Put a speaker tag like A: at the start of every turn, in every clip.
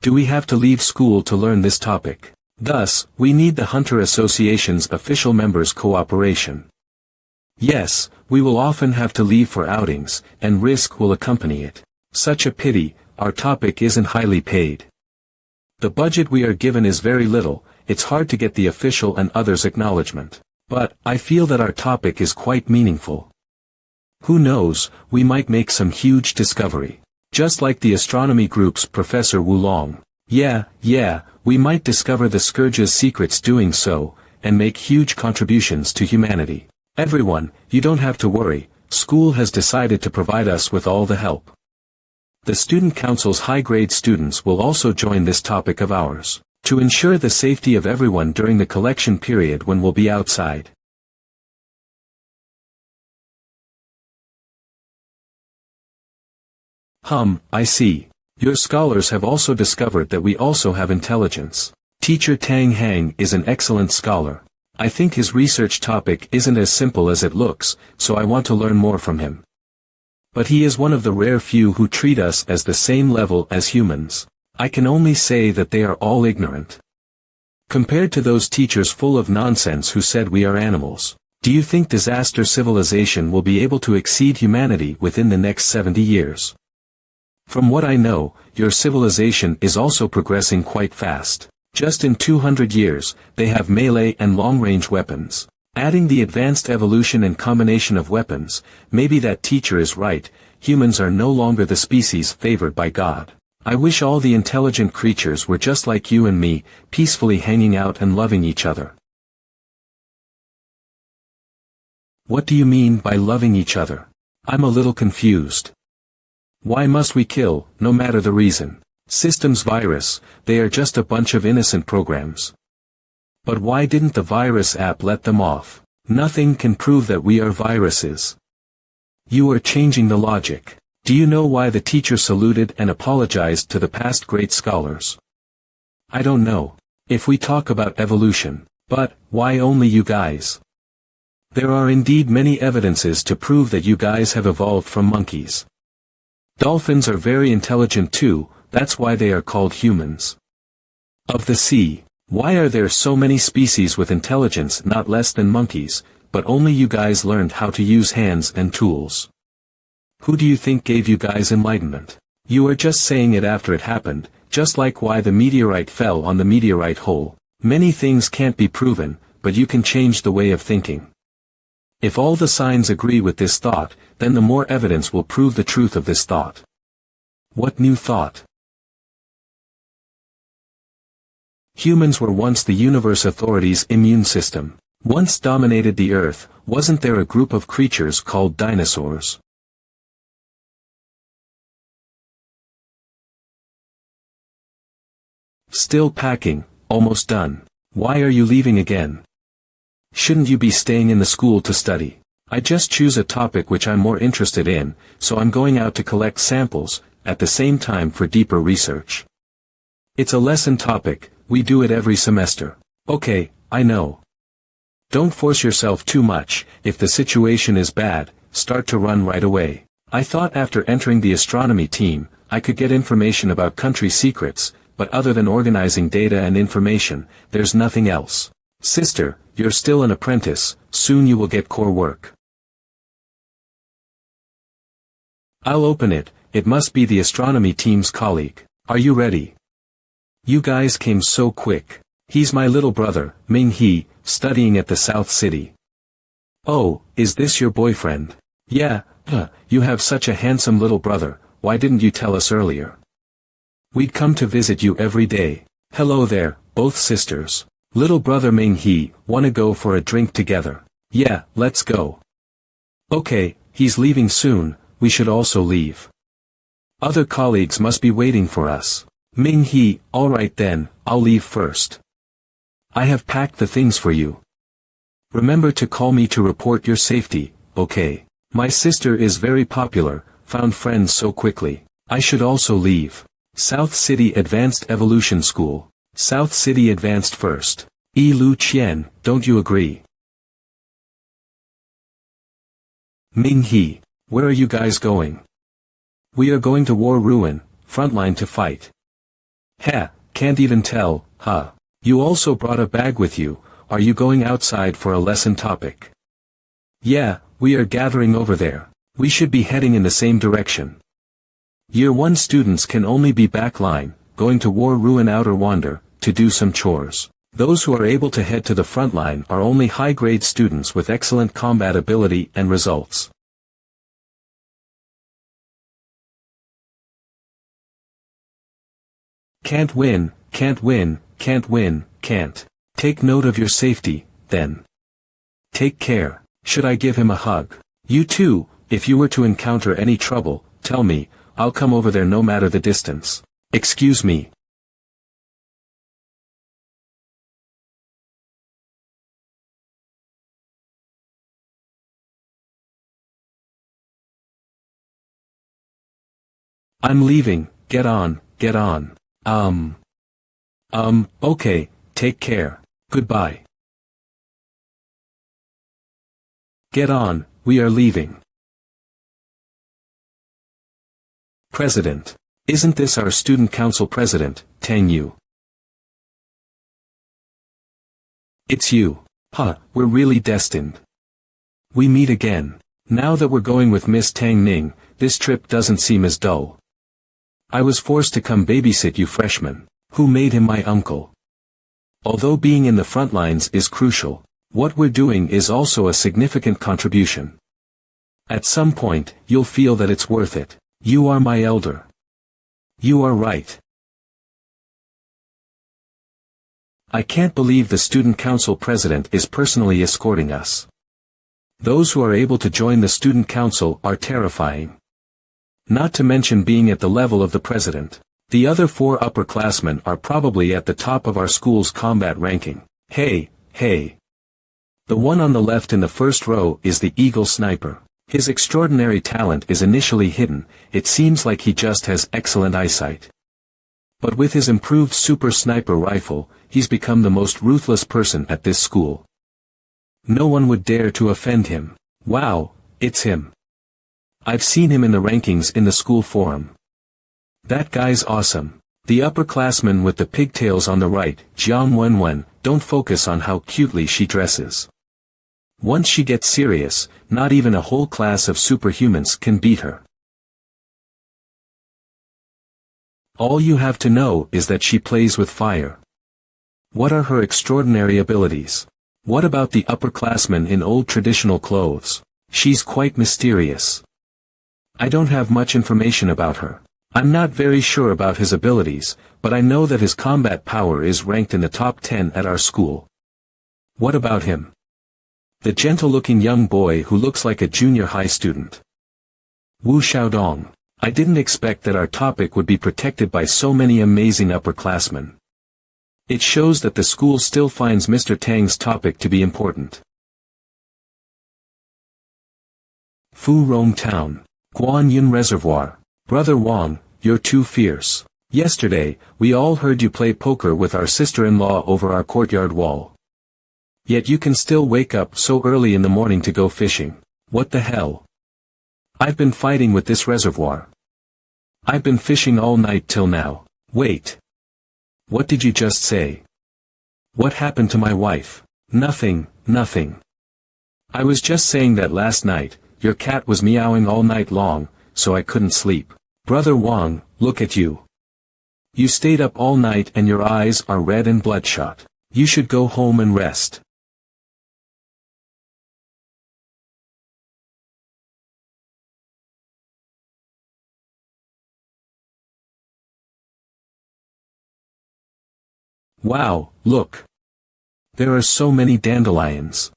A: Do we have to leave school to learn this topic? Thus, we need the Hunter Association's official members' cooperation. Yes, we will often have to leave for outings, and risk will accompany it. Such a pity, our topic isn't highly paid. The budget we are given is very little, it's hard to get the official and others' acknowledgement. But, I feel that our topic is quite meaningful. Who knows, we might make some huge discovery. Just like the astronomy group's Professor Wulong. Yeah, we might discover the Scourge's secrets doing so, and make huge contributions to humanity. Everyone, you don't have to worry, school has decided to provide us with all the help. The Student Council's high-grade students will also join this topic of ours, to ensure the safety of everyone during the collection period when we'll be outside. I see. Your scholars have also discovered that we also have intelligence. Teacher Tang Hang is an excellent scholar. I think his research topic isn't as simple as it looks, so I want to learn more from him. But he is one of the rare few who treat us as the same level as humans. I can only say that they are all ignorant. Compared to those teachers full of nonsense who said we are animals, do you think disaster civilization will be able to exceed humanity within the next 70 years? From what I know, your civilization is also progressing quite fast. Just in 200 years, they have melee and long-range weapons. Adding the advanced evolution and combination of weapons, maybe that teacher is right, humans are no longer the species favored by God. I wish all the intelligent creatures were just like you and me, peacefully hanging out and loving each other. What do you mean by loving each other? I'm a little confused. Why must we kill, no matter the reason? Systems virus, they are just a bunch of innocent programs. But why didn't the virus app let them off? Nothing can prove that we are viruses. You are changing the logic. Do you know why the teacher saluted and apologized to the past great scholars? I don't know. If we talk about evolution, but, why only you guys? There are indeed many evidences to prove that you guys have evolved from monkeys. Dolphins are very intelligent too, that's why they are called humans. Of the sea, why are there so many species with intelligence not less than monkeys, but only you guys learned how to use hands and tools? Who do you think gave you guys enlightenment? You are just saying it after it happened, just like why the meteorite fell on the meteorite hole. Many things can't be proven, but you can change the way of thinking. If all the signs agree with this thought, then the more evidence will prove the truth of this thought. What new thought? Humans were once the universe authority's immune system. Once dominated the earth, wasn't there a group of creatures called dinosaurs? Still packing, almost done. Why are you leaving again? Shouldn't you be staying in the school to study? I just choose a topic which I'm more interested in, so I'm going out to collect samples, at the same time for deeper research. It's a lesson topic, we do it every semester. Okay, I know. Don't force yourself too much, if the situation is bad, start to run right away. I thought after entering the astronomy team, I could get information about country secrets, but other than organizing data and information, there's nothing else. Sister, you're still an apprentice, soon you will get core work. I'll open it, it must be the astronomy team's colleague. Are you ready? You guys came so quick. He's my little brother, Ming He, studying at the South City. Oh, is this your boyfriend? Yeah, you have such a handsome little brother, why didn't you tell us earlier? We'd come to visit you every day. Hello there, both sisters. Little brother Ming He, wanna go for a drink together? Yeah, let's go. Okay, he's leaving soon, we should also leave. Other colleagues must be waiting for us. Ming He, alright then, I'll leave first. I have packed the things for you. Remember to call me to report your safety, okay? My sister is very popular, found friends so quickly. I should also leave. South City Advanced Evolution School. South City Advanced first. Lu Qian, don't you agree? Ming He, where are you guys going? We are going to War Ruin, frontline to fight. Heh, can't even tell, huh? You also brought a bag with you. Are you going outside for a lesson topic? Yeah, we are gathering over there. We should be heading in the same direction. Year 1 students can only be backline, going to war ruin outer wander, to do some chores. Those who are able to head to the front line are only high-grade students with excellent combat ability and results. Can't win, can't win, can't win, can't. Take note of your safety, then. Take care. Should I give him a hug? You too, if you were to encounter any trouble, tell me, I'll come over there no matter the distance. Excuse me. I'm leaving, get on, get on. Okay, take care. Goodbye. Get on, we are leaving. President. Isn't this our student council president, Tang Yu? It's you. Huh, we're really destined. We meet again. Now that we're going with Miss Tang Ning, this trip doesn't seem as dull. I was forced to come babysit you freshmen. Who made him my uncle? Although being in the front lines is crucial, what we're doing is also a significant contribution. At some point, you'll feel that it's worth it. You are my elder. You are right. I can't believe the student council president is personally escorting us. Those who are able to join the student council are terrifying. Not to mention being at the level of the president. The other 4 upperclassmen are probably at the top of our school's combat ranking. Hey, hey. The one on the left in the first row is the Eagle Sniper. His extraordinary talent is initially hidden, it seems like he just has excellent eyesight. But with his improved Super Sniper rifle, he's become the most ruthless person at this school. No one would dare to offend him. Wow, it's him. I've seen him in the rankings in the school forum. That guy's awesome. The upperclassman with the pigtails on the right, Jiang Wenwen, don't focus on how cutely she dresses. Once she gets serious, not even a whole class of superhumans can beat her. All you have to know is that she plays with fire. What are her extraordinary abilities? What about the upperclassman in old traditional clothes? She's quite mysterious. I don't have much information about her. I'm not very sure about his abilities, but I know that his combat power is ranked in the top 10 at our school. What about him? The gentle-looking young boy who looks like a junior high student. Wu Xiaodong. I didn't expect that our topic would be protected by so many amazing upperclassmen. It shows that the school still finds Mr. Tang's topic to be important. Fu Rong Town. Guan Yun Reservoir. Brother Wang, you're too fierce. Yesterday, we all heard you play poker with our sister-in-law over our courtyard wall. Yet you can still wake up so early in the morning to go fishing. What the hell? I've been fighting with this reservoir. I've been fishing all night till now. Wait. What did you just say? What happened to my wife? Nothing, nothing. I was just saying that last night, your cat was meowing all night long, so I couldn't sleep. Brother Wang, look at you. You stayed up all night and your eyes are red and bloodshot. You should go home and rest. Wow, look. There are so many dandelions.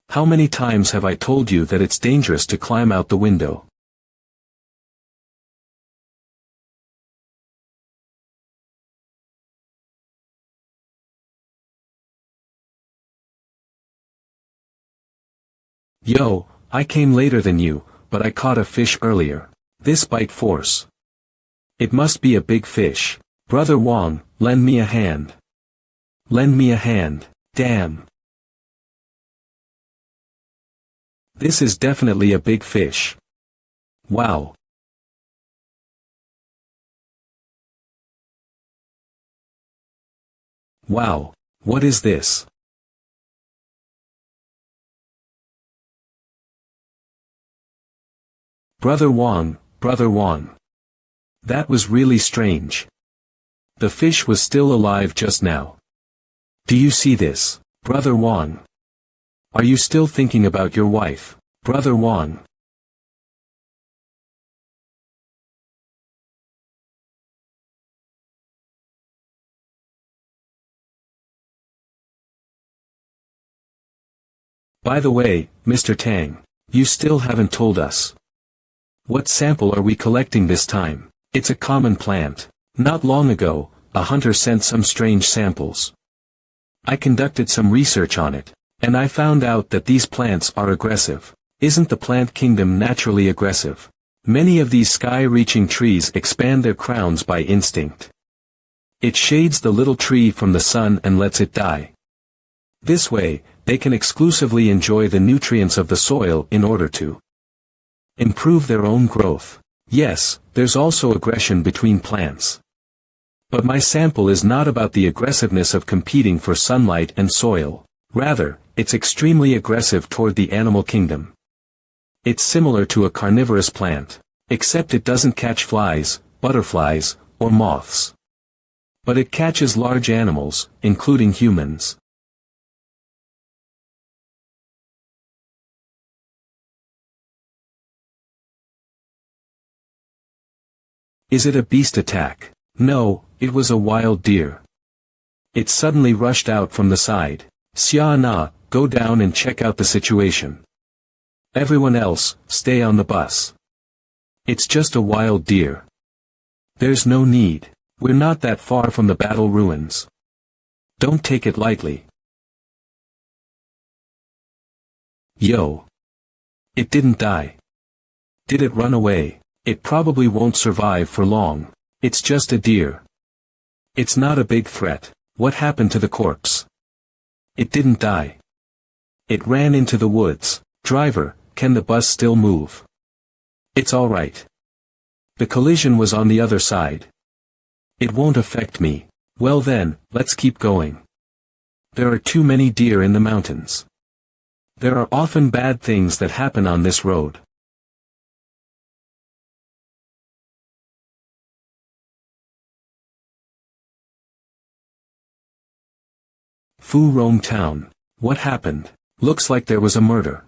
A: How many times have I told you that it's dangerous to climb out the window? Yo, I came later than you, but I caught a fish earlier. This bite force. It must be a big fish. Brother Wang, lend me a hand. Lend me a hand. Damn. This is definitely a big fish. Wow. Wow, what is this? Brother Wang, Brother Wang. That was really strange. The fish was still alive just now. Do you see this, Brother Wang? Are you still thinking about your wife, Brother Wang? By the way, Mr. Tang, you still haven't told us. What sample are we collecting this time? It's a common plant. Not long ago, a hunter sent some strange samples. I conducted some research on it, and I found out that these plants are aggressive. Isn't the plant kingdom naturally aggressive? Many of these sky-reaching trees expand their crowns by instinct. It shades the little tree from the sun and lets it die. This way, they can exclusively enjoy the nutrients of the soil in order to improve their own growth. Yes, there's also aggression between plants. But my sample is not about the aggressiveness of competing for sunlight and soil. Rather, it's extremely aggressive toward the animal kingdom. It's similar to a carnivorous plant, except it doesn't catch flies, butterflies, or moths. But it catches large animals, including humans. Is it a beast attack? No, it was a wild deer. It suddenly rushed out from the side. Xia Na, go down and check out the situation. Everyone else, stay on the bus. It's just a wild deer. There's no need. We're not that far from the battle ruins. Don't take it lightly. Yo. It didn't die. Did it run away? It probably won't survive for long. It's just a deer. It's not a big threat. What happened to the corpse? It didn't die. It ran into the woods. Driver, can the bus still move? It's all right. The collision was on the other side. It won't affect me. Well then, let's keep going. There are too many deer in the mountains. There are often bad things that happen on this road. Fu Rong Town. What happened? Looks like there was a murder.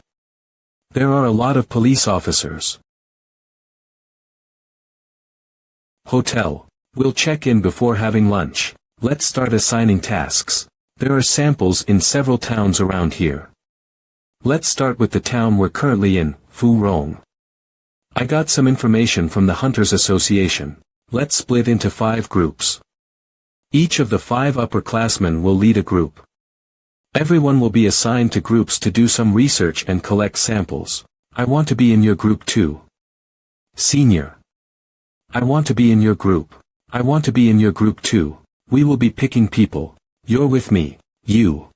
A: There are a lot of police officers. Hotel. We'll check in before having lunch. Let's start assigning tasks. There are samples in several towns around here. Let's start with the town we're currently in, Fu Rong. I got some information from the Hunters Association. Let's split into 5 groups. Each of the 5 upperclassmen will lead a group. Everyone will be assigned to groups to do some research and collect samples. I want to be in your group too. Senior. I want to be in your group. I want to be in your group too. We will be picking people. You're with me. You.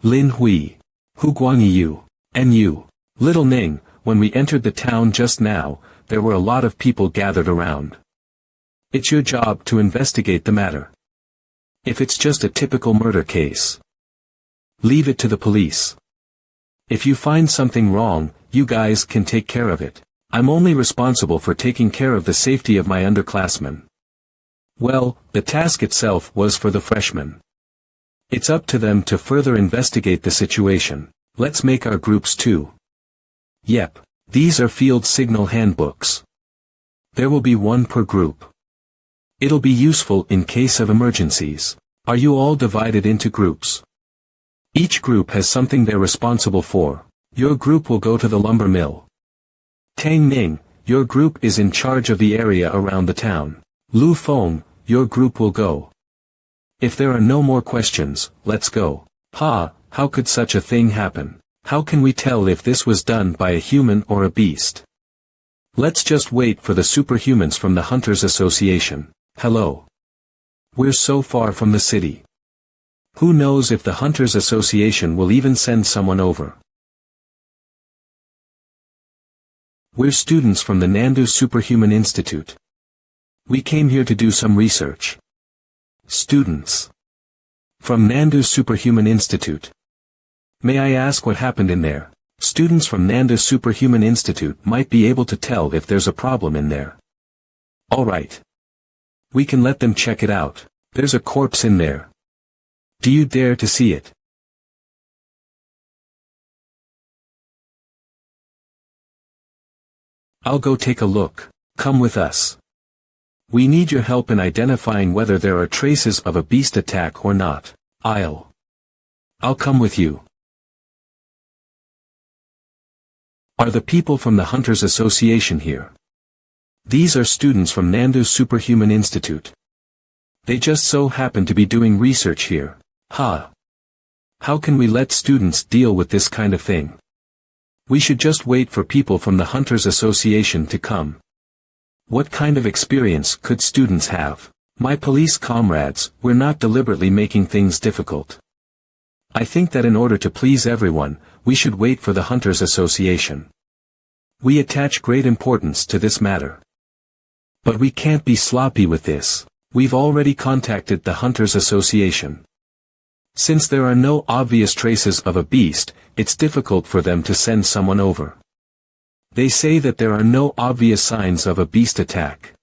A: Lin Hui. Hu Guangyi you. And you. Little Ning, when we entered the town just now, there were a lot of people gathered around. It's your job to investigate the matter. If it's just a typical murder case, leave it to the police. If you find something wrong, you guys can take care of it. I'm only responsible for taking care of the safety of my underclassmen. Well, the task itself was for the freshmen. It's up to them to further investigate the situation. Let's make our groups too. Yep, these are field signal handbooks. There will be 1 per group. It'll be useful in case of emergencies. Are you all divided into groups? Each group has something they're responsible for. Your group will go to the lumber mill. Tang Ning, your group is in charge of the area around the town. Lu Feng, your group will go. If there are no more questions, let's go. How could such a thing happen? How can we tell if this was done by a human or a beast? Let's just wait for the superhumans from the Hunters Association. Hello. We're so far from the city. Who knows if the Hunters Association will even send someone over. We're students from the Nandu Superhuman Institute. We came here to do some research. Students. From Nandu Superhuman Institute. May I ask what happened in there? Students from Nandu Superhuman Institute might be able to tell if there's a problem in there. Alright. We can let them check it out. There's a corpse in there. Do you dare to see it? I'll go take a look. Come with us. We need your help in identifying whether there are traces of a beast attack or not. I'll come with you. Are the people from the Hunters Association here? These are students from Nandu Superhuman Institute. They just so happen to be doing research here. How can we let students deal with this kind of thing? We should just wait for people from the Hunters Association to come. What kind of experience could students have? My police comrades, we're not deliberately making things difficult. I think that in order to please everyone, we should wait for the Hunters Association. We attach great importance to this matter. But we can't be sloppy with this. We've already contacted the Hunters Association. Since there are no obvious traces of a beast, it's difficult for them to send someone over. They say that there are no obvious signs of a beast attack.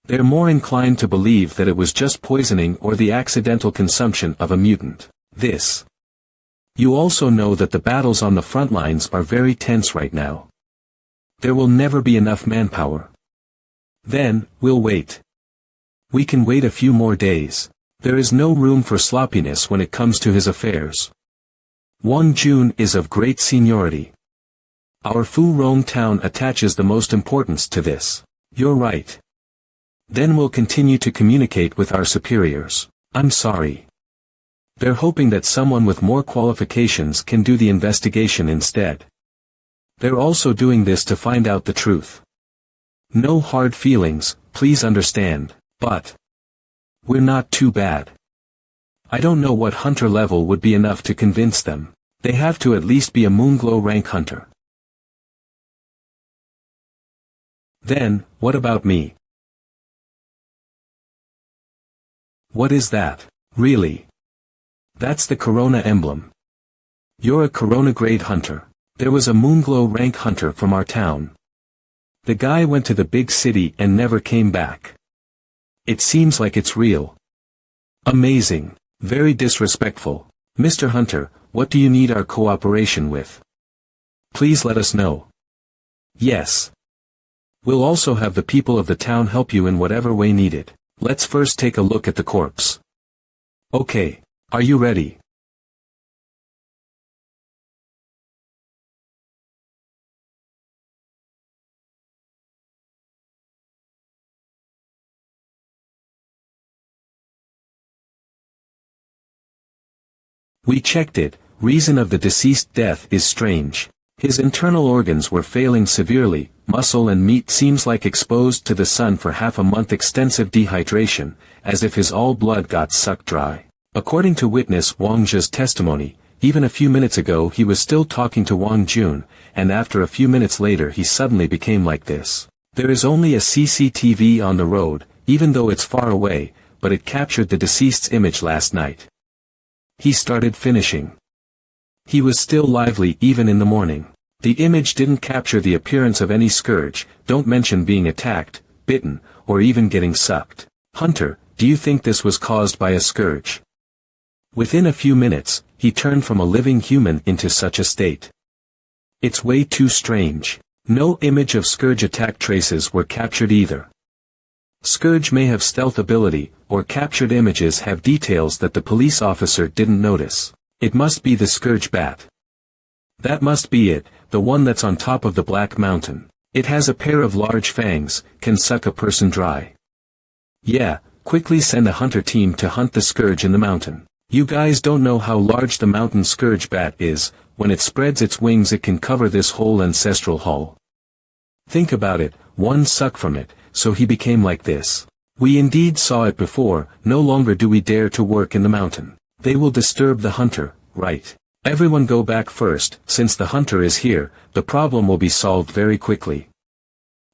A: They're more inclined to believe that it was just poisoning or the accidental consumption of a mutant. You also know that the battles on the front lines are very tense right now. There will never be enough manpower. Then, we'll wait. We can wait a few more days. There is no room for sloppiness when it comes to his affairs. Wang Jun is of great seniority. Our Fu Rong town attaches the most importance to this. You're right. Then we'll continue to communicate with our superiors. I'm sorry. They're hoping that someone with more qualifications can do the investigation instead. They're also doing this to find out the truth. No hard feelings, please understand, but we're not too bad. I don't know what hunter level would be enough to convince them. They have to at least be a Moonglow rank hunter. Then, what about me? What is that? Really? That's the Corona emblem. You're a Corona grade hunter. There was a Moonglow rank hunter from our town. The guy went to the big city and never came back. It seems like it's real. Amazing. Very disrespectful. Mr. Hunter, what do you need our cooperation with? Please let us know. Yes. We'll also have the people of the town help you in whatever way needed. Let's first take a look at the corpse. Okay. Are you ready? We checked it. Reason of the deceased death is strange. His internal organs were failing severely, muscle and meat seems like exposed to the sun for half a month, extensive dehydration, as if his all blood got sucked dry. According to witness Wang Zhe's testimony, even a few minutes ago he was still talking to Wang Jun, and after a few minutes later he suddenly became like this. There is only a CCTV on the road, even though it's far away, but it captured the deceased's image last night. He started finishing. He was still lively even in the morning. The image didn't capture the appearance of any scourge, don't mention being attacked, bitten, or even getting sucked. Hunter, do you think this was caused by a scourge? Within a few minutes, he turned from a living human into such a state. It's way too strange. No image of scourge attack traces were captured either. Scourge may have stealth ability, or captured images have details that the police officer didn't notice. It must be the scourge bat. That must be it, the one that's on top of the Black Mountain. It has a pair of large fangs, can suck a person dry. Yeah, quickly send a hunter team to hunt the scourge in the mountain. You guys don't know how large the mountain scourge bat is. When it spreads its wings it can cover this whole ancestral hall. Think about it, one suck from it, so he became like this. We indeed saw it before, no longer do we dare to work in the mountain. They will disturb the hunter, right? Everyone go back first, since the hunter is here, the problem will be solved very quickly.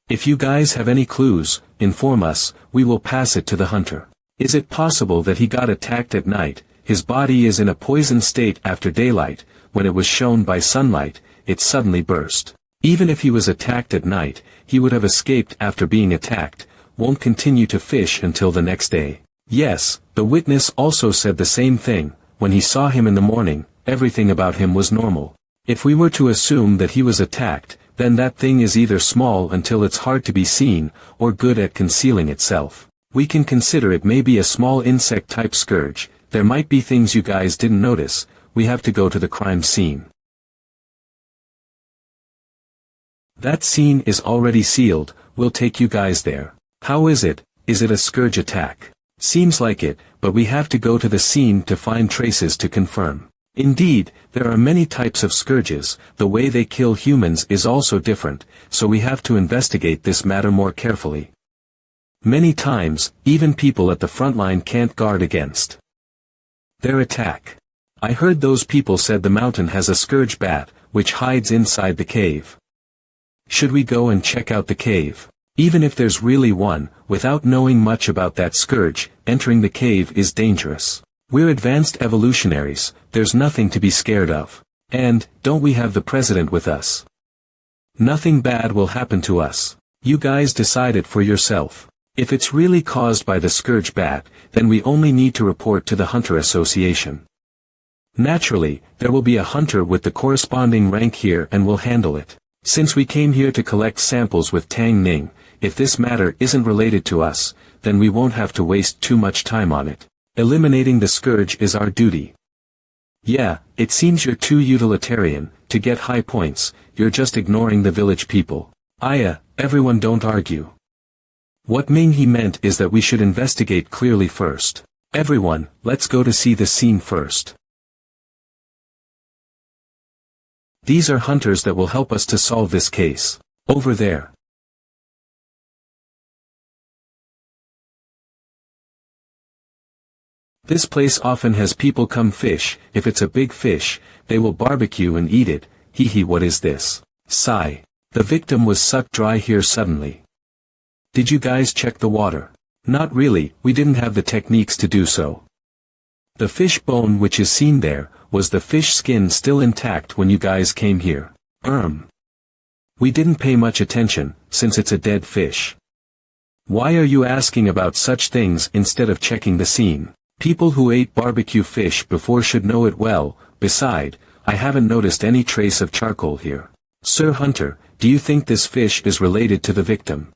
A: If you guys have any clues, inform us, we will pass it to the hunter. Is it possible that he got attacked at night? his body is in a poisoned state after daylight. When it was shown by sunlight, it suddenly burst. Even if he was attacked at night, he would have escaped after being attacked, won't continue to fish until the next day. Yes, the witness also said the same thing. When he saw him in the morning, everything about him was normal. If we were to assume that he was attacked, then that thing is either small until it's hard to be seen, or good at concealing itself. We can consider it may be a small insect-type scourge. There might be things you guys didn't notice. We have to go to the crime scene. That scene is already sealed. We'll take you guys there. How is it? Is it a scourge attack? Seems like it, but we have to go to the scene to find traces to confirm. Indeed, there are many types of scourges. The way they kill humans is also different, so we have to investigate this matter more carefully. Many times, even people at the front line can't guard against their attack. I heard those people said the mountain has a scourge bat, which hides inside the cave. Should we go and check out the cave? Even if there's really one, without knowing much about that scourge, entering the cave is dangerous. We're advanced evolutionaries, there's nothing to be scared of. And, don't we have the president with us? Nothing bad will happen to us. You guys decide it for yourself. If it's really caused by the scourge bat, then we only need to report to the Hunter Association. Naturally, there will be a hunter with the corresponding rank here and will handle it. Since we came here to collect samples with Tang Ning, if this matter isn't related to us, then we won't have to waste too much time on it. Eliminating the scourge is our duty. Yeah, it seems you're too utilitarian. To get high points, you're just ignoring the village people. Everyone don't argue. What Ming he meant is that we should investigate clearly first. Everyone, let's go to see the scene first. These are hunters that will help us to solve this case. Over there. This place often has people come fish. If it's a big fish, they will barbecue and eat it. Hee what is this? Sigh. The victim was sucked dry here suddenly. Did you guys check the water? Not really, we didn't have the techniques to do so. The fish bone which is seen there, was the fish skin still intact when you guys came here? We didn't pay much attention, since it's a dead fish. Why are you asking about such things instead of checking the scene? People who ate barbecue fish before should know it well. Beside, I haven't noticed any trace of charcoal here. Sir Hunter, do you think this fish is related to the victim?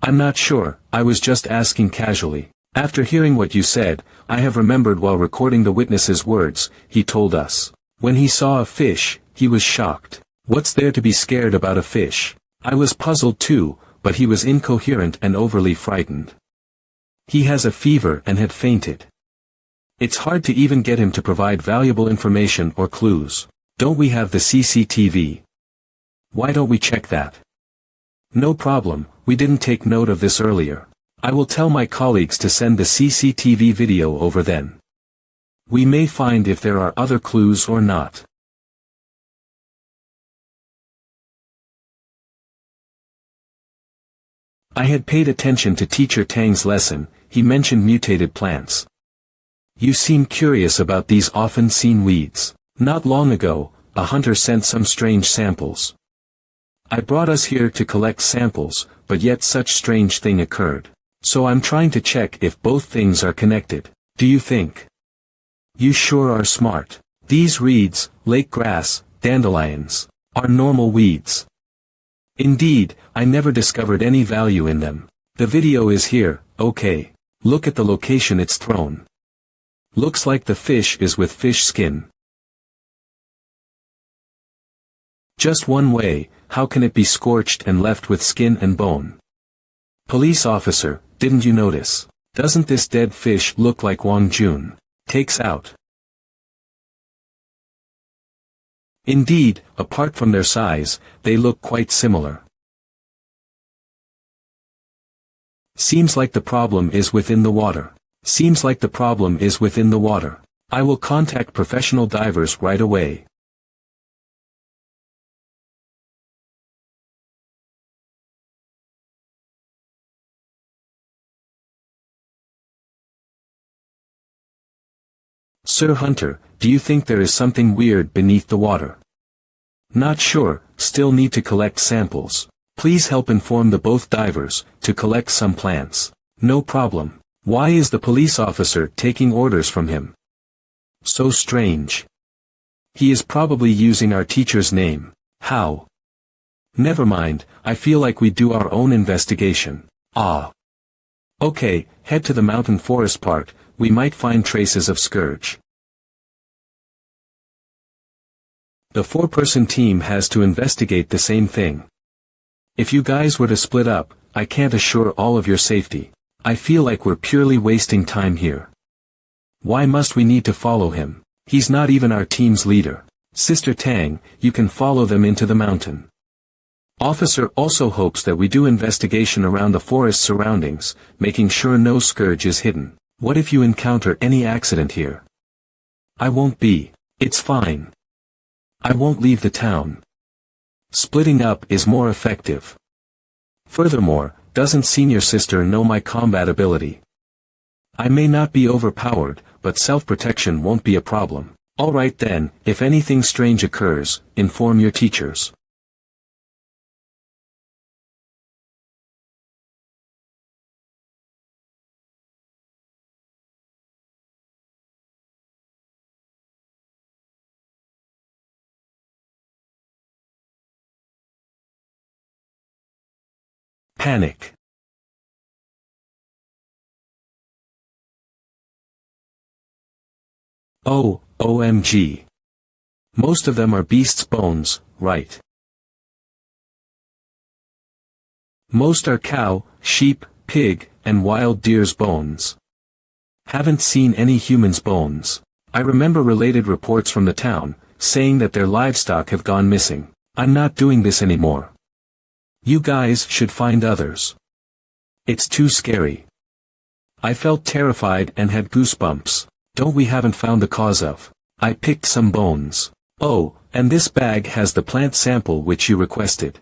A: I'm not sure, I was just asking casually. After hearing what you said, I have remembered while recording the witness's words. He told us, when he saw a fish, he was shocked. What's there to be scared about a fish? I was puzzled too, but he was incoherent and overly frightened. He has a fever and had fainted. It's hard to even get him to provide valuable information or clues. Don't we have the CCTV? Why don't we check that? No problem, we didn't take note of this earlier. I will tell my colleagues to send the CCTV video over then. We may find if there are other clues or not. I had paid attention to Teacher Tang's lesson. He mentioned mutated plants. You seem curious about these often seen weeds. Not long ago, a hunter sent some strange samples. I brought us here to collect samples, but yet such strange thing occurred. So I'm trying to check if both things are connected. Do you think? You sure are smart. These reeds, lake grass, dandelions, are normal weeds. Indeed, I never discovered any value in them. The video is here, okay. Look at the location it's thrown. Looks like the fish is with fish skin. Just one way, how can it be scorched and left with skin and bone? Police officer, didn't you notice? Doesn't this dead fish look like Wang Jun? Takes out. Indeed, apart from their size, they look quite similar. Seems like the problem is within the water. Seems like the problem is within the water. I will contact professional divers right away. Sir Hunter, do you think there is something weird beneath the water? Not sure, still need to collect samples. Please help inform the both divers, to collect some plants. No problem. Why is the police officer taking orders from him? So strange. He is probably using our teacher's name. How? Never mind, I feel like we do our own investigation. Ah. Okay, head to the mountain forest part, we might find traces of Scourge. The 4-person team has to investigate the same thing. If you guys were to split up, I can't assure all of your safety. I feel like we're purely wasting time here. Why must we need to follow him? He's not even our team's leader. Sister Tang, you can follow them into the mountain. Officer also hopes that we do investigation around the forest surroundings, making sure no Scourge is hidden. What if you encounter any accident here? I won't be. It's fine. I won't leave the town. Splitting up is more effective. Furthermore, doesn't senior sister know my combat ability? I may not be overpowered, but self-protection won't be a problem. Alright then, if anything strange occurs, inform your teachers. Panic. Oh, OMG. Most of them are beasts' bones, right? Most are cow, sheep, pig, and wild deer's bones. Haven't seen any humans' bones. I remember related reports from the town, saying that their livestock have gone missing. I'm not doing this anymore. You guys should find others. It's too scary. I felt terrified and had goosebumps. Don't we haven't found the cause of? I picked some bones. Oh, and this bag has the plant sample which you requested.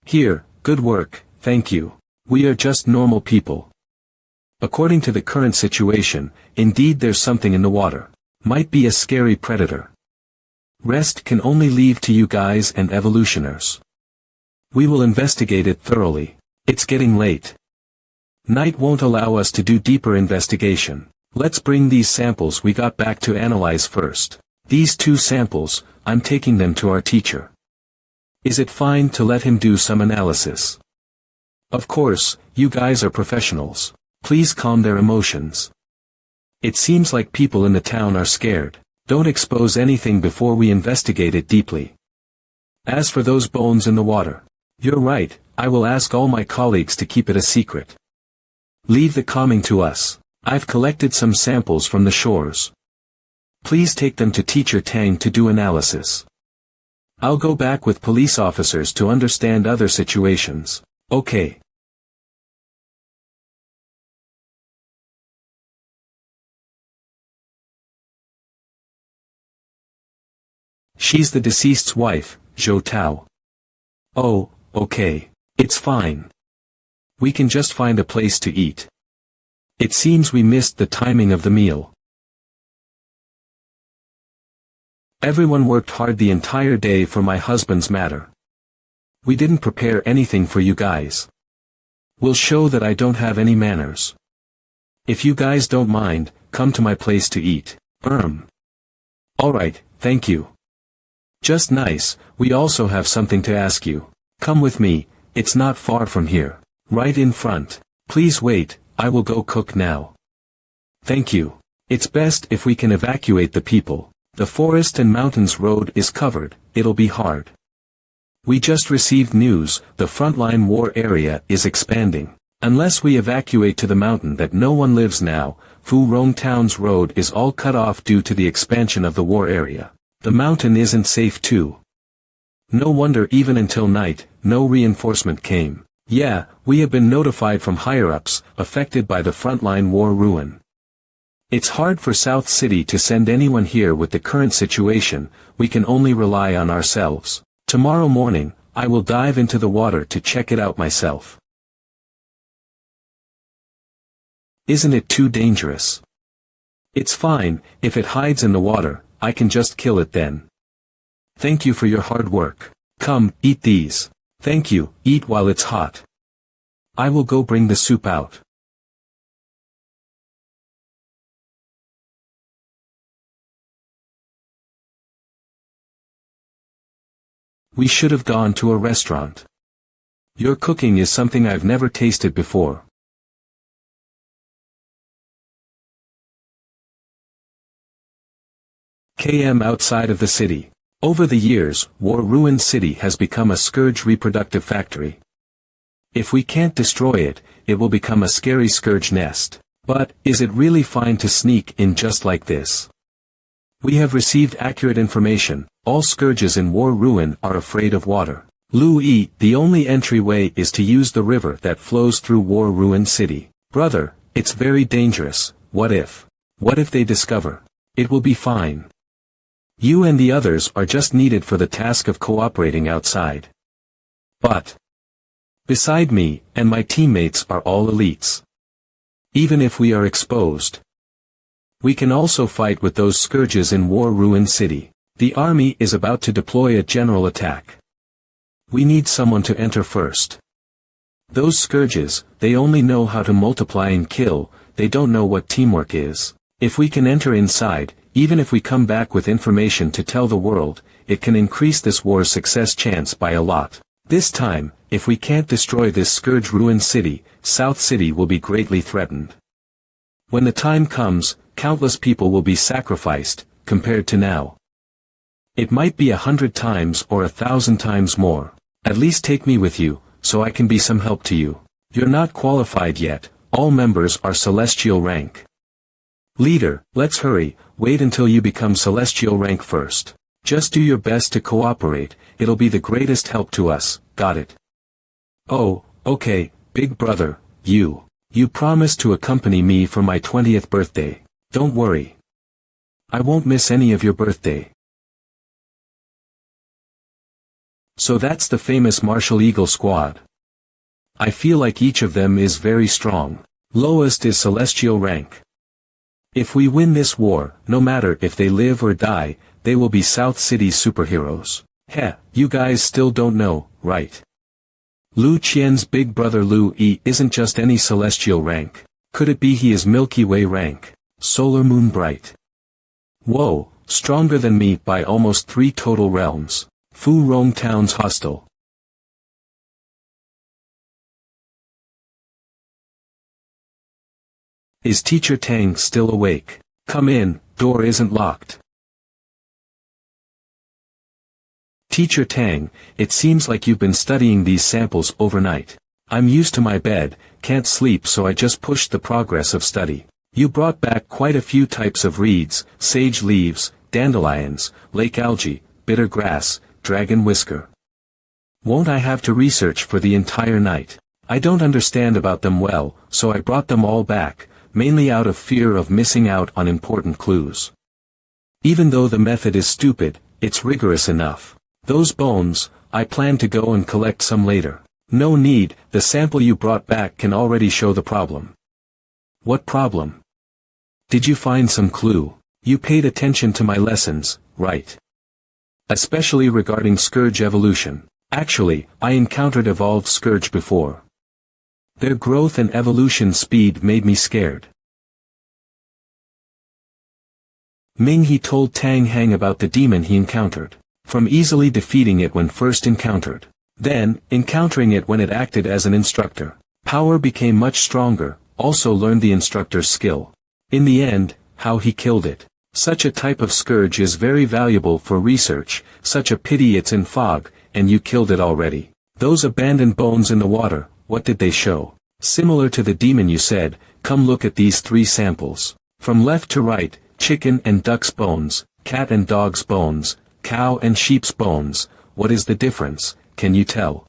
A: Here, good work, thank you. We are just normal people. According to the current situation, indeed there's something in the water. Might be a scary predator. Rest can only leave to you guys and evolutioners. We will investigate it thoroughly. It's getting late. Night won't allow us to do deeper investigation. Let's bring these samples we got back to analyze first. These 2 samples, I'm taking them to our teacher. Is it fine to let him do some analysis? Of course, you guys are professionals. Please calm their emotions. It seems like people in the town are scared. Don't expose anything before we investigate it deeply. As for those bones in the water, you're right, I will ask all my colleagues to keep it a secret. Leave the calming to us. I've collected some samples from the shores. Please take them to Teacher Tang to do analysis. I'll go back with police officers to understand other situations. Okay. She's the deceased's wife, Zhou Tao. Oh, okay. It's fine. We can just find a place to eat. It seems we missed the timing of the meal. Everyone worked hard the entire day for my husband's matter. We didn't prepare anything for you guys. We'll show that I don't have any manners. If you guys don't mind, come to my place to eat. Alright, thank you. Just nice, we also have something to ask you. Come with me, it's not far from here. Right in front. Please wait, I will go cook now. Thank you. It's best if we can evacuate the people. The forest and mountains road is covered, it'll be hard. We just received news, the frontline war area is expanding. Unless we evacuate to the mountain that no one lives now, Fu Rong Town's road is all cut off due to the expansion of the war area. The mountain isn't safe too. No wonder even until night, no reinforcement came. Yeah, we have been notified from higher-ups, affected by the frontline war ruin. It's hard for South City to send anyone here with the current situation, we can only rely on ourselves. Tomorrow morning, I will dive into the water to check it out myself. Isn't it too dangerous? It's fine, if it hides in the water, I can just kill it then. Thank you for your hard work. Come, eat these. Thank you, eat while it's hot. I will go bring the soup out. We should have gone to a restaurant. Your cooking is something I've never tasted before. km outside of the city. Over the years, war-ruined city has become a scourge reproductive factory. If we can't destroy it, it will become a scary scourge nest. But, is it really fine to sneak in just like this? We have received accurate information. All scourges in war ruin are afraid of water. Louis, the only entryway is to use the river that flows through war-ruined city. Brother, it's very dangerous. What if? What if they discover? It will be fine. You and the others are just needed for the task of cooperating outside. But beside me, and my teammates are all elites. Even if we are exposed, we can also fight with those scourges in war-ruined city. The army is about to deploy a general attack. We need someone to enter first. Those scourges, they only know how to multiply and kill, they don't know what teamwork is. If we can enter inside, even if we come back with information to tell the world, it can increase this war's success chance by a lot. This time, if we can't destroy this scourge-ruined city, South City will be greatly threatened. When the time comes, countless people will be sacrificed, compared to now. It might be 100 times or 1,000 times more. At least take me with you, so I can be some help to you. You're not qualified yet, all members are celestial rank. Leader, let's hurry, wait until you become celestial rank first. Just do your best to cooperate, it'll be the greatest help to us, got it? Oh, okay, big brother, you promised to accompany me for my 20th birthday. Don't worry. I won't miss any of your birthday. So that's the famous Martial Eagle Squad. I feel like each of them is very strong. Lowest is celestial rank. If we win this war, no matter if they live or die, they will be South City's superheroes. Heh, you guys still don't know, right? Lu Qian's big brother Lu Yi isn't just any celestial rank. Could it be he is Milky Way rank? Solar Moon Bright. Whoa, stronger than me by almost 3 total realms. Fu Rong Town's hostile. Is Teacher Tang still awake? Come in, door isn't locked. Teacher Tang, it seems like you've been studying these samples overnight. I'm used to my bed, can't sleep, so I just pushed the progress of study. You brought back quite a few types of reeds, sage leaves, dandelions, lake algae, bitter grass, dragon whisker. Won't I have to research for the entire night? I don't understand about them well, so I brought them all back, mainly out of fear of missing out on important clues. Even though the method is stupid, it's rigorous enough. Those bones, I plan to go and collect some later. No need, the sample you brought back can already show the problem. What problem? Did you find some clue? You paid attention to my lessons, right? Especially regarding scourge evolution. Actually, I encountered evolved scourge before. Their growth and evolution speed made me scared. Ming He told Tang Hang about the demon he encountered. From easily defeating it when first encountered. Then, encountering it when it acted as an instructor. Power became much stronger, also learned the instructor's skill. In the end, how he killed it. Such a type of scourge is very valuable for research, such a pity it's in fog, and you killed it already. Those abandoned bones in the water, what did they show? Similar to the demon you said, come look at these 3 samples. From left to right, chicken and duck's bones, cat and dog's bones, cow and sheep's bones, what is the difference, can you tell?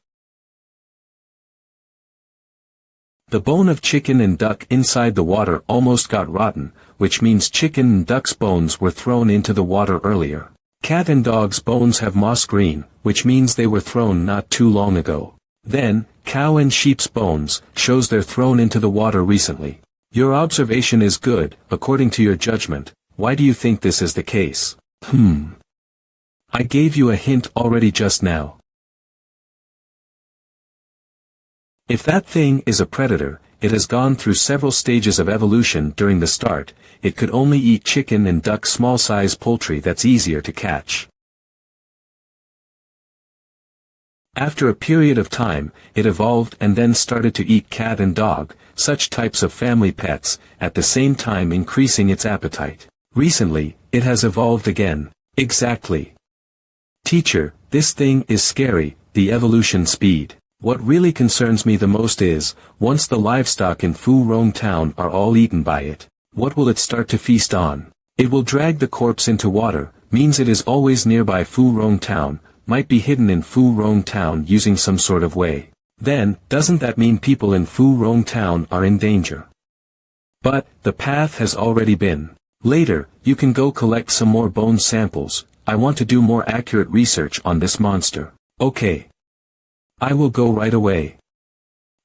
A: The bone of chicken and duck inside the water almost got rotten, which means chicken and duck's bones were thrown into the water earlier. Cat and dog's bones have moss green, which means they were thrown not too long ago. Then, cow and sheep's bones, shows they're thrown into the water recently. Your observation is good, according to your judgment. Why do you think this is the case? I gave you a hint already just now. If that thing is a predator, it has gone through several stages of evolution during the start. It could only eat chicken and duck, small-size poultry that's easier to catch. After a period of time, it evolved and then started to eat cat and dog, such types of family pets, at the same time increasing its appetite. Recently, it has evolved again. Exactly. Teacher, this thing is scary, the evolution speed. What really concerns me the most is, once the livestock in Fu Rong town are all eaten by it, what will it start to feast on? It will drag the corpse into water, means it is always nearby Fu Rong town, might be hidden in Fu Rong town using some sort of way. Then, doesn't that mean people in Fu Rong town are in danger? But, the path has already been. Later, you can go collect some more bone samples. I want to do more accurate research on this monster. Okay. I will go right away.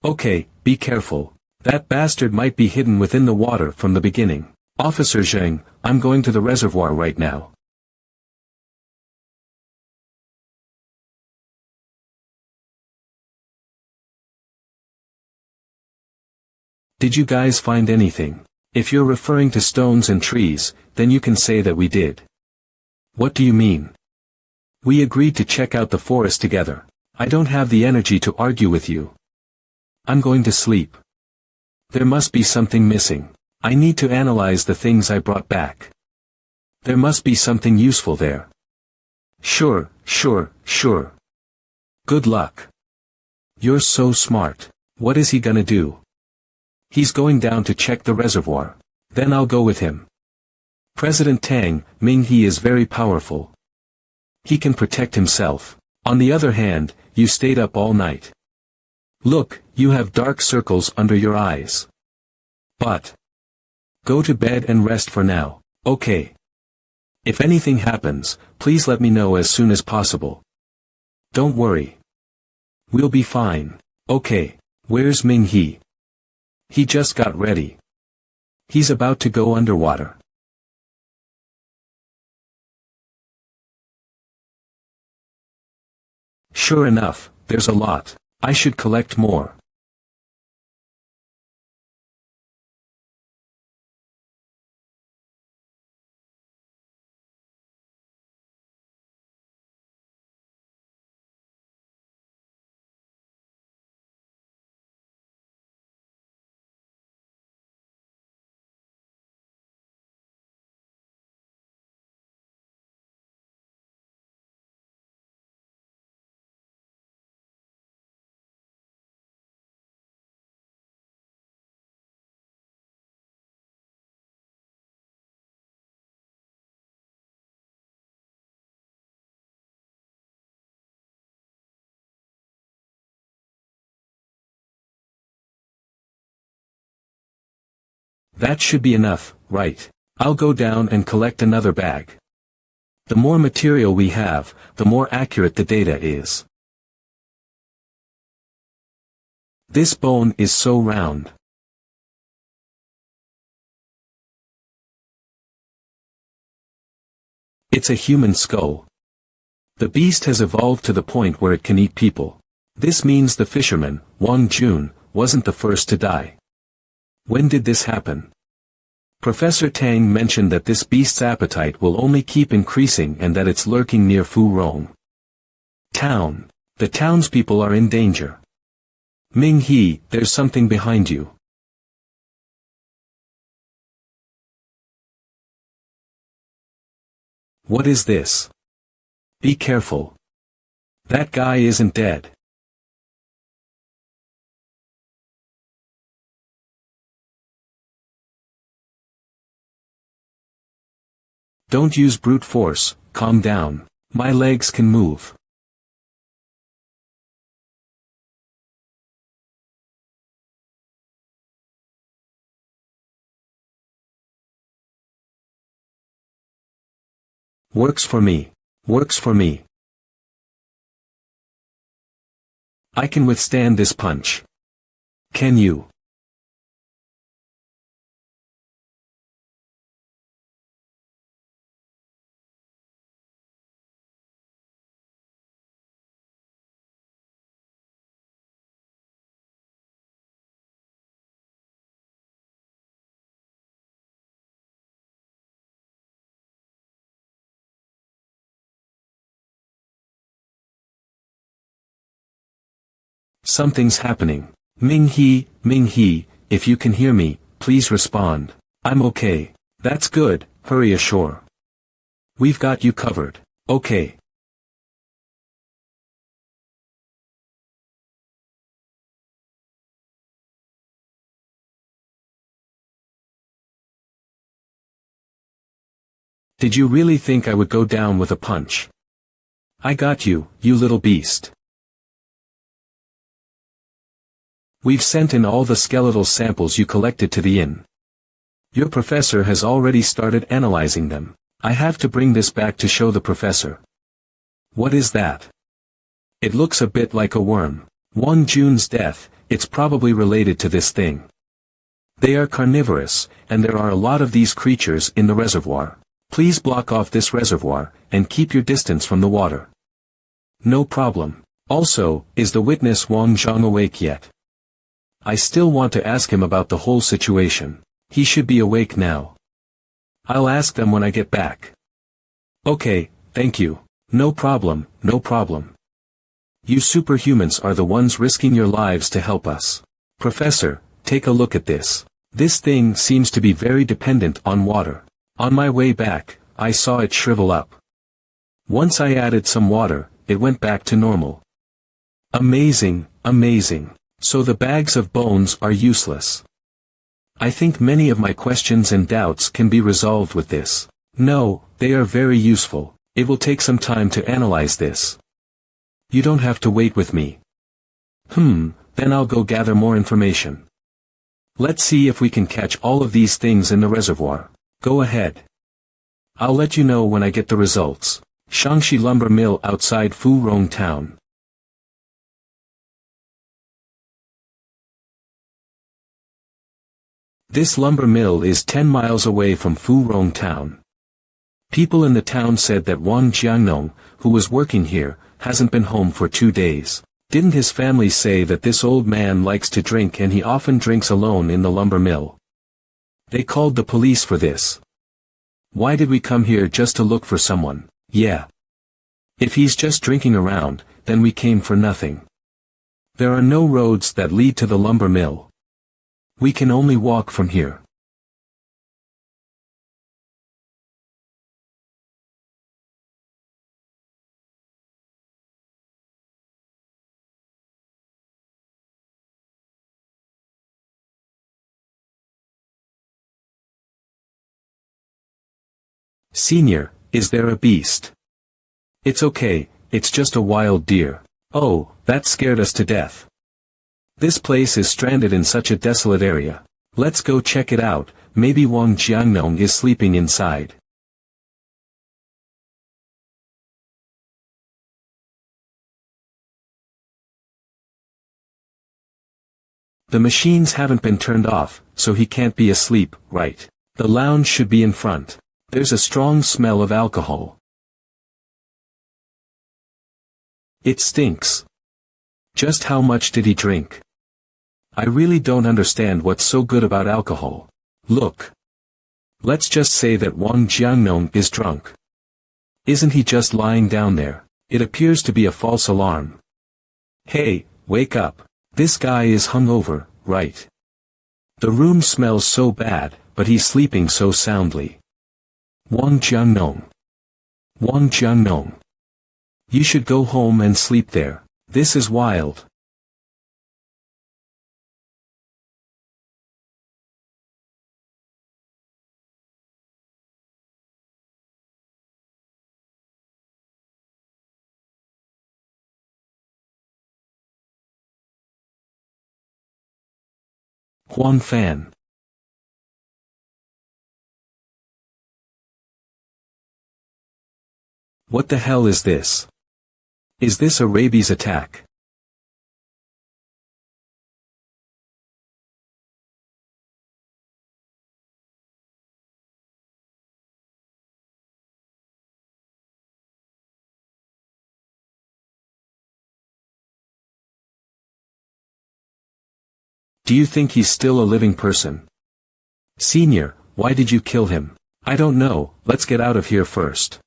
A: Okay, be careful. That bastard might be hidden within the water from the beginning. Officer Zheng, I'm going to the reservoir right now. Did you guys find anything? If you're referring to stones and trees, then you can say that we did. What do you mean? We agreed to check out the forest together. I don't have the energy to argue with you. I'm going to sleep. There must be something missing. I need to analyze the things I brought back. There must be something useful there. Sure. Good luck. You're so smart. What is he gonna do? He's going down to check the reservoir. Then I'll go with him. President Tang, Ming-He is very powerful. He can protect himself. On the other hand, you stayed up all night. Look, you have dark circles under your eyes. But go to bed and rest for now, okay? If anything happens, please let me know as soon as possible. Don't worry. We'll be fine. Okay, where's Ming-He? He just got ready. He's about to go underwater. Sure enough, there's a lot. I should collect more. That should be enough, right? I'll go down and collect another bag. The more material we have, the more accurate the data is. This bone is so round. It's a human skull. The beast has evolved to the point where it can eat people. This means the fisherman, Wang Jun, wasn't the first to die. When did this happen? Professor Tang mentioned that this beast's appetite will only keep increasing and that it's lurking near Fu Rong town. The townspeople are in danger. Ming-He, there's something behind you. What is this? Be careful. That guy isn't dead. Don't use brute force, calm down. My legs can move. Works for me. Works for me. I can withstand this punch. Can you? Something's happening. Ming-He, if you can hear me, please respond. I'm okay. That's good, hurry ashore. We've got you covered. Okay. Did you really think I would go down with a punch? I got you, you little beast. We've sent in all the skeletal samples you collected to the inn. Your professor has already started analyzing them. I have to bring this back to show the professor. What is that? It looks a bit like a worm. Wang Jun's death, it's probably related to this thing. They are carnivorous, and there are a lot of these creatures in the reservoir. Please block off this reservoir, and keep your distance from the water. No problem. Also, is the witness Wang Zhang awake yet? I still want to ask him about the whole situation. He should be awake now. I'll ask them when I get back. Okay, thank you. No problem, no problem. You superhumans are the ones risking your lives to help us. Professor, take a look at this. This thing seems to be very dependent on water. On my way back, I saw it shrivel up. Once I added some water, it went back to normal. Amazing, amazing. So the bags of bones are useless. I think many of my questions and doubts can be resolved with this. No, they are very useful. It will take some time to analyze this. You don't have to wait with me. Then I'll go gather more information. Let's see if we can catch all of these things in the reservoir. Go ahead. I'll let you know when I get the results. Shangxi Lumber Mill outside Furong Town. This lumber mill is 10 miles away from Furong Town. People in the town said that Wang Jiangnong, who was working here, hasn't been home for 2 days. Didn't his family say that this old man likes to drink and he often drinks alone in the lumber mill? They called the police for this. Why did we come here just to look for someone? Yeah. If he's just drinking around, then we came for nothing. There are no roads that lead to the lumber mill. We can only walk from here. Senior, is there a beast? It's okay, it's just a wild deer. Oh, that scared us to death. This place is stranded in such a desolate area. Let's go check it out, maybe Wang Jiangnong is sleeping inside. The machines haven't been turned off, so he can't be asleep, right? The lounge should be in front. There's a strong smell of alcohol. It stinks. Just how much did he drink? I really don't understand what's so good about alcohol. Look. Let's just say that Wang Jiangnong is drunk. Isn't he just lying down there? It appears to be a false alarm. Hey, wake up. This guy is hungover, right? The room smells so bad, but he's sleeping so soundly. Wang Jiangnong. Wang Jiangnong. You should go home and sleep there. This is wild. Huan Fan. What the hell is this? Is this a rabies attack? Do you think he's still a living person? Senior, why did you kill him? I don't know, let's get out of here first.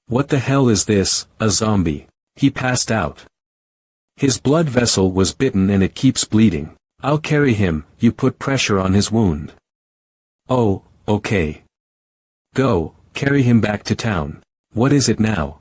A: What the hell is this, a zombie? He passed out. His blood vessel was bitten and it keeps bleeding. I'll carry him, you put pressure on his wound. Oh, okay. Go, carry him back to town. What is it now?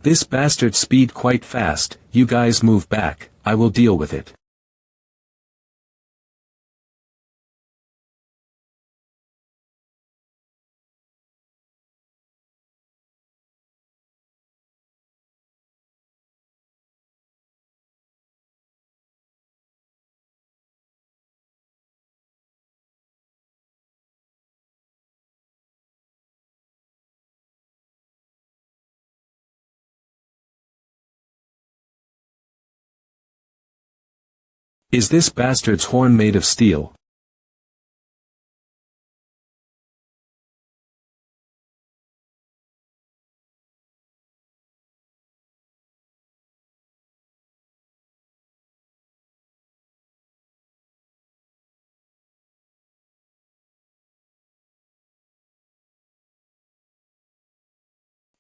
A: This bastard speed quite fast, you guys move back, I will deal with it. Is this bastard's horn made of steel?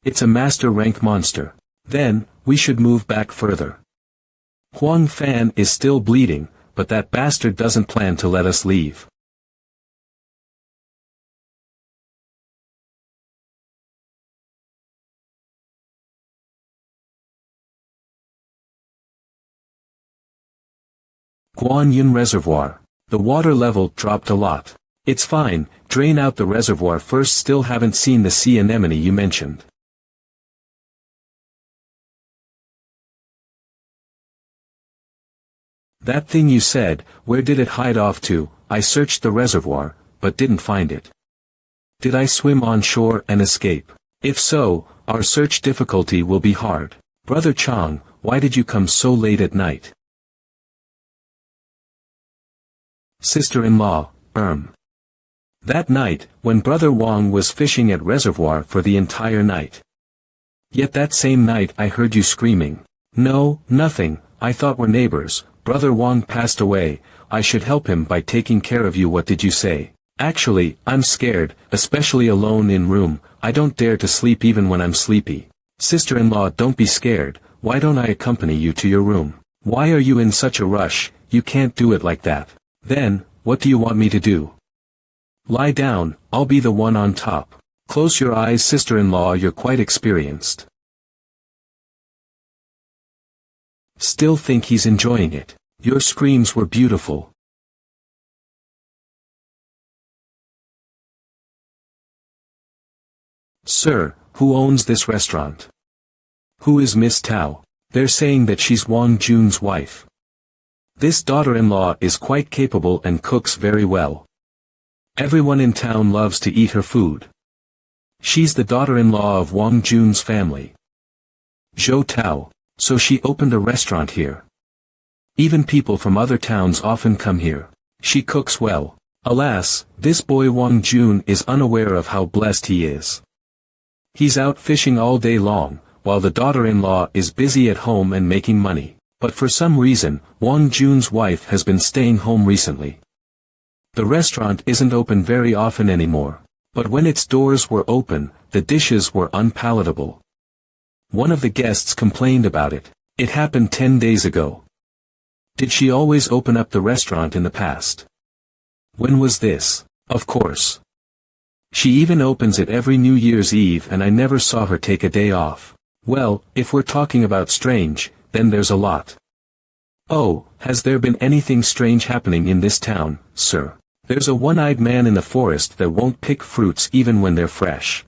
A: It's a master rank monster. Then, we should move back further. Huang Fan is still bleeding, but that bastard doesn't plan to let us leave. Guanyin Reservoir. The water level dropped a lot. It's fine, drain out the reservoir first. Still haven't seen the sea anemone you mentioned. That thing you said, where did it hide off to? I searched the reservoir, but didn't find it. Did I swim on shore and escape? If so, our search difficulty will be hard. Brother Chang, why did you come so late at night? Sister-in-law, That night, when Brother Wang was fishing at reservoir for the entire night. Yet that same night I heard you screaming. No, nothing, I thought we're neighbors. Brother Wang passed away, I should help him by taking care of you. What did you say? Actually, I'm scared, especially alone in room, I don't dare to sleep even when I'm sleepy. Sister-in-law, don't be scared, why don't I accompany you to your room? Why are you in such a rush? You can't do it like that. Then, what do you want me to do? Lie down, I'll be the one on top. Close your eyes, sister-in-law, you're quite experienced. Still think he's enjoying it. Your screams were beautiful. Sir, who owns this restaurant? Who is Miss Tao? They're saying that she's Wang Jun's wife. This daughter-in-law is quite capable and cooks very well. Everyone in town loves to eat her food. She's the daughter-in-law of Wang Jun's family. Zhou Tao. So she opened a restaurant here. Even people from other towns often come here. She cooks well. Alas, this boy Wang Jun is unaware of how blessed he is. He's out fishing all day long, while the daughter-in-law is busy at home and making money. But for some reason, Wang Jun's wife has been staying home recently. The restaurant isn't open very often anymore. But when its doors were open, the dishes were unpalatable. One of the guests complained about it. It happened 10 days ago. Did she always open up the restaurant in the past? When was this? Of course. She even opens it every New Year's Eve and I never saw her take a day off. Well, if we're talking about strange, then there's a lot. Oh, has there been anything strange happening in this town, sir? There's a one-eyed man in the forest that won't pick fruits even when they're fresh.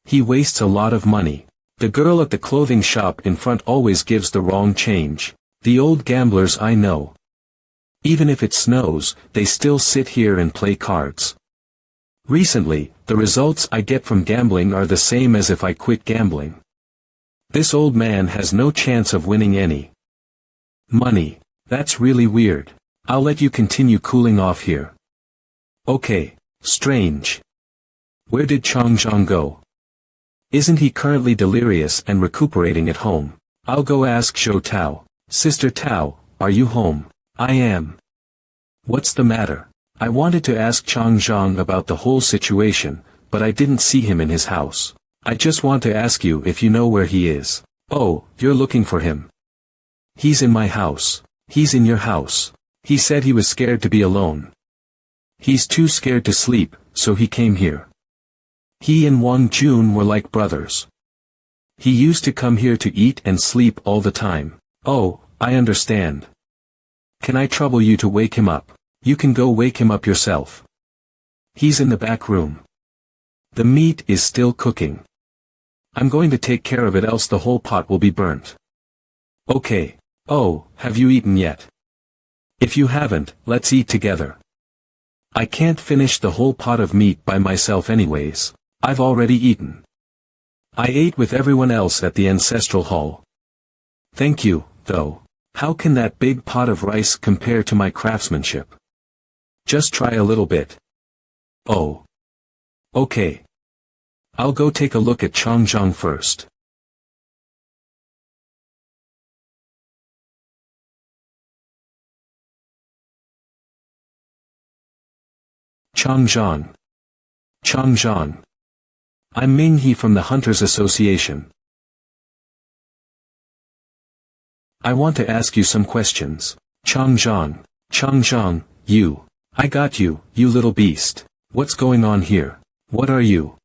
A: He wastes a lot of money. The girl at the clothing shop in front always gives the wrong change. The old gamblers I know. Even if it snows, they still sit here and play cards. Recently, the results I get from gambling are the same as if I quit gambling. This old man has no chance of winning any money. That's really weird. I'll let you continue cooling off here. Okay, strange. Where did Changzhang go? Isn't he currently delirious and recuperating at home? I'll go ask Zhou Tao. Sister Tao, are you home? I am. What's the matter? I wanted to ask Changzhang about the whole situation, but I didn't see him in his house. I just want to ask you if you know where he is. Oh, you're looking for him. He's in my house. He's in your house. He said he was scared to be alone. He's too scared to sleep, so he came here. He and Wang Jun were like brothers. He used to come here to eat and sleep all the time. Oh, I understand. Can I trouble you to wake him up? You can go wake him up yourself. He's in the back room. The meat is still cooking. I'm going to take care of it, else the whole pot will be burnt. Okay. Oh, have you eaten yet? If you haven't, let's eat together. I can't finish the whole pot of meat by myself anyways. I've already eaten. I ate with everyone else at the ancestral hall. Thank you, though. How can that big pot of rice compare to my craftsmanship? Just try a little bit. Oh. Okay. I'll go take a look at Changzhang first. Changzhang. Changzhang. I'm Minghe from the Hunters Association. I want to ask you some questions. Changzhang. Changzhang, you. I got you, you little beast. What's going on here? What are you?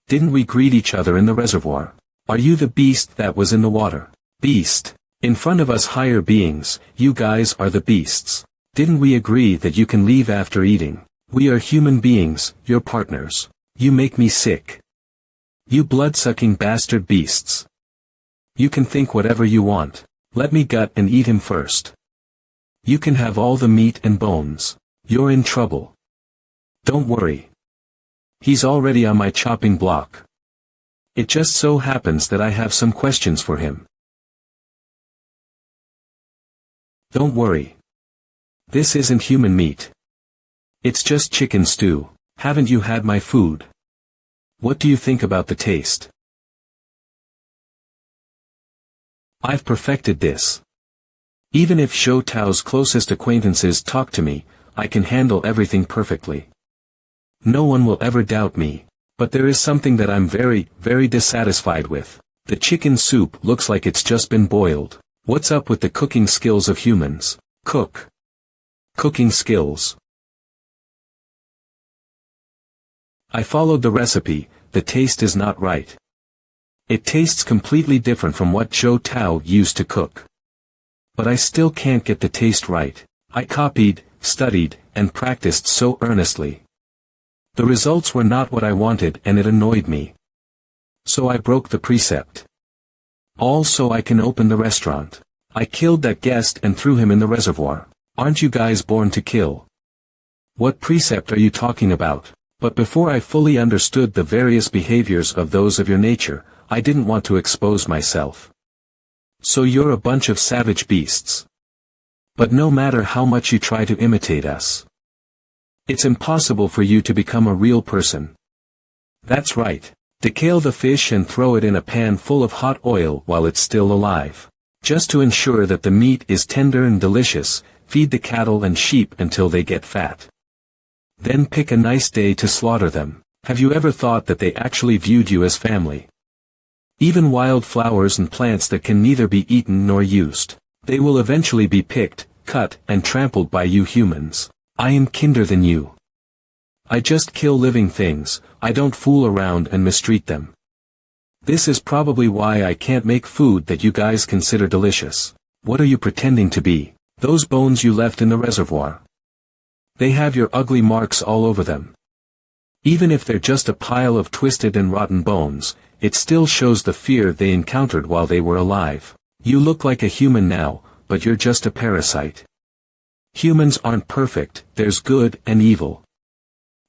A: Didn't we greet each other in the reservoir? Are you the beast that was in the water? Beast. In front of us higher beings, you guys are the beasts. Didn't we agree that you can leave after eating? We are human beings, your partners. You make me sick. You blood-sucking bastard beasts. You can think whatever you want. Let me gut and eat him first. You can have all the meat and bones. You're in trouble. Don't worry. He's already on my chopping block. It just so happens that I have some questions for him. Don't worry. This isn't human meat. It's just chicken stew. Haven't you had my food? What do you think about the taste? I've perfected this. Even if Zhou Tao's closest acquaintances talk to me, I can handle everything perfectly. No one will ever doubt me. But there is something that I'm very, very dissatisfied with. The chicken soup looks like it's just been boiled. What's up with the cooking skills of humans? Cook. Cooking skills. I followed the recipe, the taste is not right. It tastes completely different from what Zhou Tao used to cook. But I still can't get the taste right. I copied, studied, and practiced so earnestly. The results were not what I wanted and it annoyed me. So I broke the precept. All so I can open the restaurant. I killed that guest and threw him in the reservoir. Aren't you guys born to kill? What precept are you talking about? But before I fully understood the various behaviors of those of your nature, I didn't want to expose myself. So you're a bunch of savage beasts. But no matter how much you try to imitate us, it's impossible for you to become a real person. That's right. Decale the fish and throw it in a pan full of hot oil while it's still alive. Just to ensure that the meat is tender and delicious, feed the cattle and sheep until they get fat. Then pick a nice day to slaughter them. Have you ever thought that they actually viewed you as family? Even wild flowers and plants that can neither be eaten nor used. They will eventually be picked, cut, and trampled by you humans. I am kinder than you. I just kill living things, I don't fool around and mistreat them. This is probably why I can't make food that you guys consider delicious. What are you pretending to be? Those bones you left in the reservoir. They have your ugly marks all over them. Even if they're just a pile of twisted and rotten bones, it still shows the fear they encountered while they were alive. You look like a human now, but you're just a parasite. Humans aren't perfect, there's good and evil.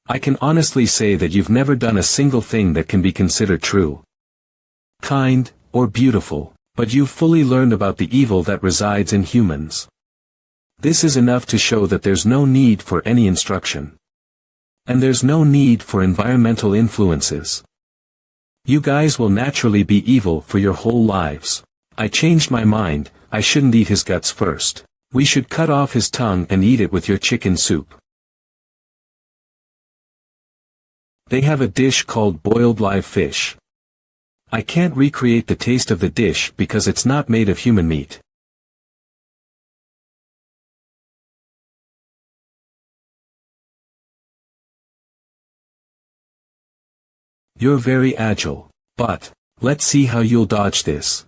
A: I can honestly say that you've never done a single thing that can be considered true, kind, or beautiful, but you've fully learned about the evil that resides in humans. This is enough to show that there's no need for any instruction. And there's no need for environmental influences. You guys will naturally be evil for your whole lives. I changed my mind, I shouldn't eat his guts first. We should cut off his tongue and eat it with your chicken soup. They have a dish called boiled live fish. I can't recreate the taste of the dish because it's not made of human meat. You're very agile, but let's see how you'll dodge this.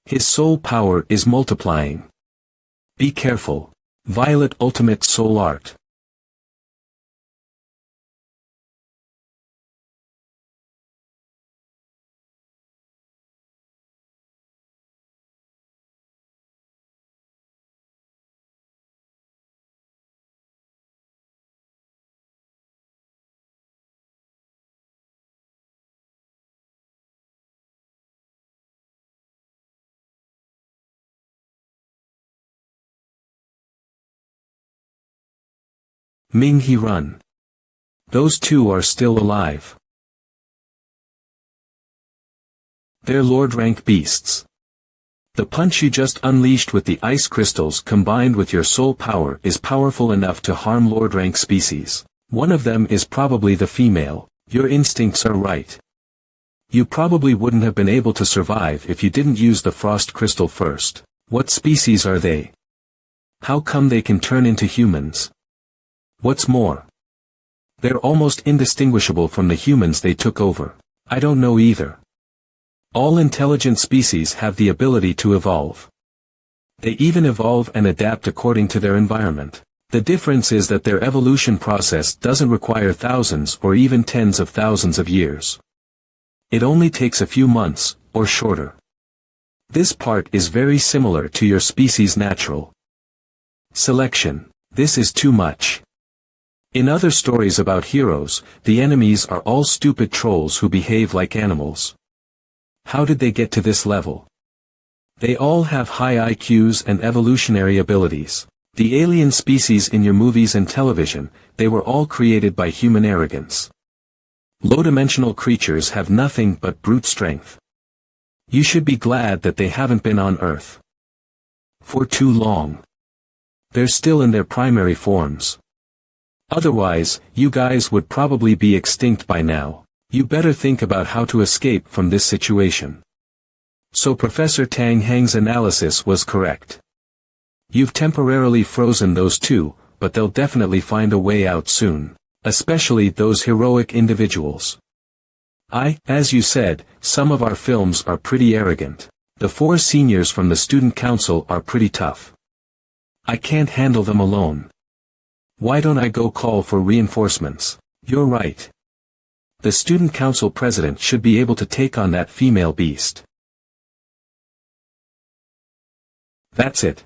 A: His soul power is multiplying. Be careful. Violet Ultimate Soul Art. Ming-He run. Those two are still alive. They're Lord-rank beasts. The punch you just unleashed with the ice crystals combined with your soul power is powerful enough to harm Lord-rank species. One of them is probably the female. Your instincts are right. You probably wouldn't have been able to survive if you didn't use the frost crystal first. What species are they? How come they can turn into humans? What's more, they're almost indistinguishable from the humans they took over. I don't know either. All intelligent species have the ability to evolve. They even evolve and adapt according to their environment. The difference is that their evolution process doesn't require thousands or even tens of thousands of years. It only takes a few months, or shorter. This part is very similar to your species' natural selection. This is too much. In other stories about heroes, the enemies are all stupid trolls who behave like animals. How did they get to this level? They all have high IQs and evolutionary abilities. The alien species in your movies and television, they were all created by human arrogance. Low-dimensional creatures have nothing but brute strength. You should be glad that they haven't been on Earth for too long. They're still in their primary forms. Otherwise, you guys would probably be extinct by now. You better think about how to escape from this situation. So Professor Tang Heng's analysis was correct. You've temporarily frozen those two, but they'll definitely find a way out soon. Especially those heroic individuals. As you said, some of our films are pretty arrogant. The 4 seniors from the student council are pretty tough. I can't handle them alone. Why don't I go call for reinforcements? You're right. The student council president should be able to take on that female beast. That's it.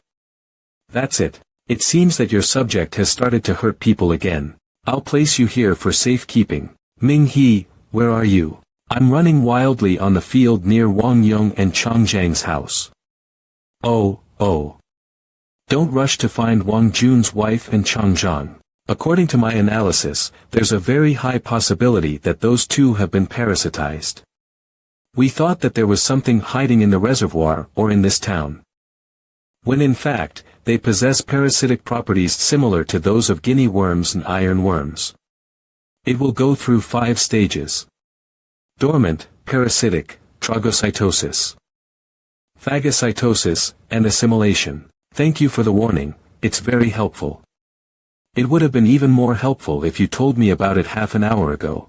A: That's it. It seems that your subject has started to hurt people again. I'll place you here for safekeeping. Ming-He, where are you? I'm running wildly on the field near Wang Yong and Chang Zhang's house. Oh. Don't rush to find Wang Jun's wife and Chang Zhang. According to my analysis, there's a very high possibility that those two have been parasitized. We thought that there was something hiding in the reservoir or in this town. When in fact, they possess parasitic properties similar to those of guinea worms and iron worms. It will go through 5 stages. Dormant, parasitic, tragocytosis, phagocytosis, and assimilation. Thank you for the warning, it's very helpful. It would have been even more helpful if you told me about it half an hour ago.